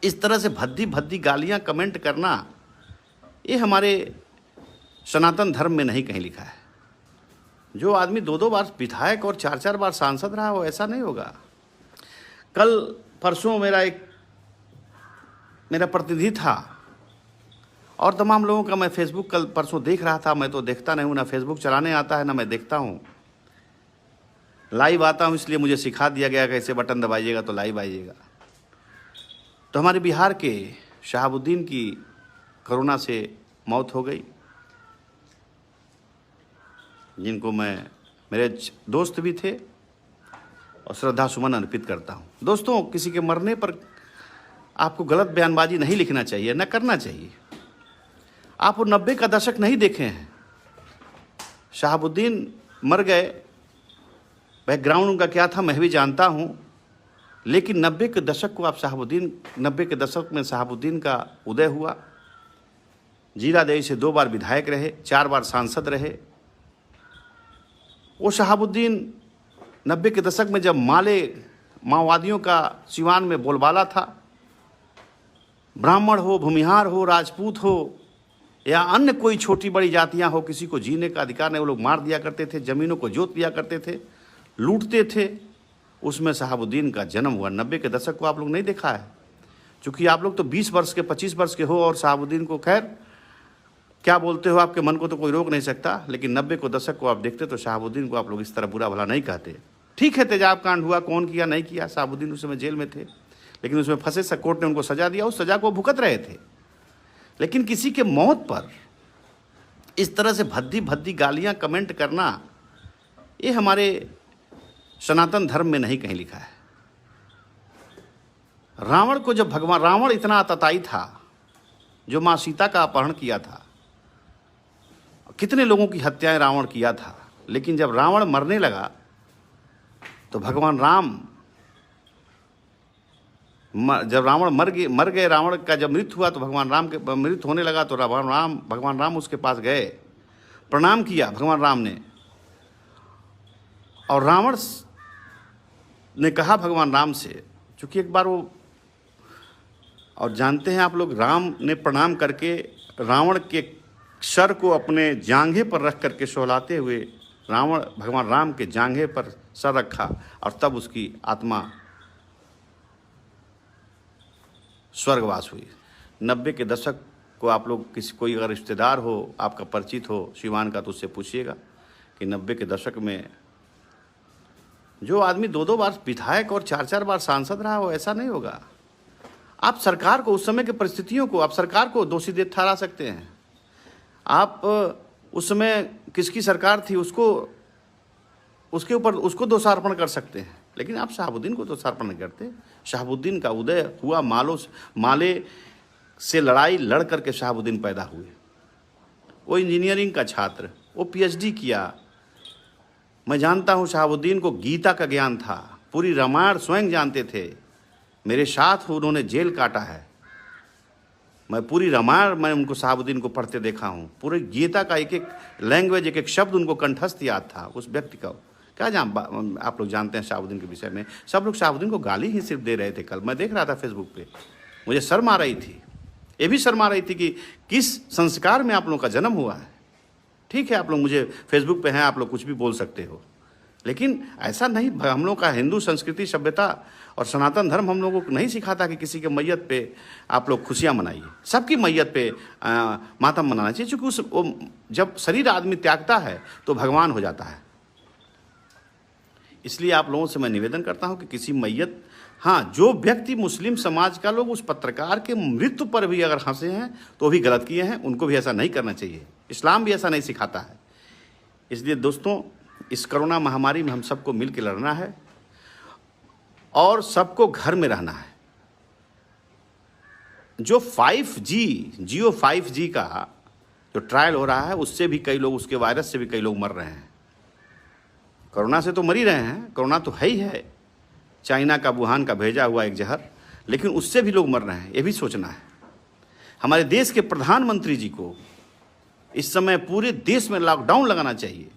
इस तरह से भद्दी भद्दी गालियां कमेंट करना, ये हमारे सनातन धर्म में नहीं कहीं लिखा है। जो आदमी 2-2 बार विधायक और 4-4 बार सांसद रहा हो, ऐसा नहीं होगा। कल परसों मेरा प्रतिनिधि था और तमाम लोगों का मैं फेसबुक कल परसों देख रहा था। मैं तो देखता नहीं हूँ, ना फेसबुक चलाने आता है, ना मैं देखता हूँ। लाइव आता हूँ इसलिए मुझे सिखा दिया गया कि ऐसे बटन दबाइएगा तो लाइव आइएगा। तो हमारे बिहार के शहाबुद्दीन की कोरोना से मौत हो गई, जिनको मेरे दोस्त भी थे और श्रद्धा सुमन अर्पित करता हूँ। दोस्तों, किसी के मरने पर आपको गलत बयानबाजी नहीं लिखना चाहिए, न करना चाहिए। आप वो 90 का दशक नहीं देखे हैं। शहाबुद्दीन मर गए, बैकग्राउंड उनका क्या था मैं भी जानता हूँ, लेकिन 90 के दशक को आप 90 के दशक में शहाबुद्दीन का उदय हुआ। जीरादेई से 2 बार विधायक रहे, 4 बार सांसद रहे। वो शहाबुद्दीन 90 के दशक में जब माओवादियों का सिवान में बोलबाला था, ब्राह्मण हो, भूमिहार हो, राजपूत हो या अन्य कोई छोटी बड़ी जातियां हो, किसी को जीने का अधिकार नहीं, वो लोग मार दिया करते थे, ज़मीनों को जोत दिया करते थे, लूटते थे। उसमें शहाबुद्दीन का जन्म हुआ। 90 के दशक को आप लोग नहीं देखा है, क्योंकि आप लोग तो 20 वर्ष के 25 वर्ष के हो और शहाबुद्दीन को खैर क्या बोलते हो, आपके मन को तो कोई रोक नहीं सकता। लेकिन 90 को दशक को आप देखते तो शहाबुद्दीन को आप लोग इस तरह बुरा भला नहीं कहते। ठीक है, तेजाब कांड हुआ, कौन किया नहीं किया, शहाबुद्दीन उस समय जेल में थे, लेकिन उसमें फंसे से कोर्ट ने उनको सजा दिया, उस सजा को भुगत रहे थे। लेकिन किसी के मौत पर इस तरह से भद्दी भद्दी गालियां कमेंट करना, ये हमारे सनातन धर्म में नहीं कहीं लिखा है। रावण को जब रावण इतना आतताई था, जो माँ सीता का अपहरण किया था, कितने लोगों की हत्याएं रावण किया था, लेकिन जब रावण मरने लगा तो भगवान राम, जब रावण मर गए, रावण का जब मृत्यु हुआ तो भगवान राम के मृत्यु होने लगा तो भगवान राम उसके पास गए, प्रणाम किया भगवान राम ने, और रावण ने कहा भगवान राम से, चूँकि एक बार वो, और जानते हैं आप लोग, राम ने प्रणाम करके रावण के सर को अपने जांघे पर रख करके सहलाते हुए रावण भगवान राम के जांघे पर सर रखा, और तब उसकी आत्मा स्वर्गवास हुई। 90 के दशक को आप लोग कोई अगर रिश्तेदार हो, आपका परिचित हो सिवान का, तो उससे पूछिएगा कि 90 के दशक में जो आदमी 2-2 बार विधायक और 4-4 बार सांसद रहा हो, ऐसा नहीं होगा। आप सरकार को, उस समय की परिस्थितियों को, आप सरकार को दोषी ठहरा सकते हैं। आप उस समय किसकी सरकार थी उसके ऊपर उसको दोषारोपण कर सकते हैं, लेकिन आप शहाबुद्दीन को दोषारोपण नहीं करते। शहाबुद्दीन का उदय हुआ, माले से लड़ाई लड़ करके शहाबुद्दीन पैदा हुए। वो इंजीनियरिंग का छात्र, वो PhD किया। मैं जानता हूँ शहाबुद्दीन को गीता का ज्ञान था, पूरी रामायण स्वयं जानते थे। मेरे साथ उन्होंने जेल काटा है। मैं पूरी रामायण मैं उनको शहाबुद्दीन को पढ़ते देखा हूँ। पूरे गीता का एक एक लैंग्वेज, एक एक शब्द उनको कंठस्थ याद था उस व्यक्ति का। क्या आप लोग जानते हैं शहाबुद्दीन के विषय में? सब लोग शहाबुद्दीन को गाली ही सिर्फ दे रहे थे। कल मैं देख रहा था फेसबुक पे, मुझे शर्म आ रही थी, ये भी शर्म आ रही थी कि किस संस्कार में आप लोगों का जन्म हुआ है। ठीक है, आप लोग मुझे फेसबुक पे हैं, आप लोग कुछ भी बोल सकते हो, लेकिन ऐसा नहीं। हम लोग का हिंदू संस्कृति, सभ्यता और सनातन धर्म हम लोगों को नहीं सिखाता कि किसी के मैयत पे आप लोग खुशियाँ मनाइए। सबकी मैयत पे मातम मनाना चाहिए, क्योंकि जब शरीर आदमी त्यागता है तो भगवान हो जाता है। इसलिए आप लोगों से मैं निवेदन करता हूँ कि किसी मैयत, हाँ, जो व्यक्ति मुस्लिम समाज का लोग उस पत्रकार के मृत्यु पर भी अगर हंसे हैं तो भी गलत किए हैं, उनको भी ऐसा नहीं करना चाहिए। इस्लाम भी ऐसा नहीं सिखाता है। इसलिए दोस्तों, इस कोरोना महामारी में हम सबको मिल के लड़ना है और सबको घर में रहना है। जो 5G जियो 5G का जो ट्रायल हो रहा है, उससे भी कई लोग, उसके वायरस से भी कई लोग मर रहे हैं। कोरोना से तो मर ही रहे हैं, कोरोना तो है ही है, चाइना का, वुहान का भेजा हुआ एक जहर, लेकिन उससे भी लोग मर रहे हैं। ये भी सोचना है। हमारे देश के प्रधानमंत्री जी को इस समय पूरे देश में लॉकडाउन लगाना चाहिए।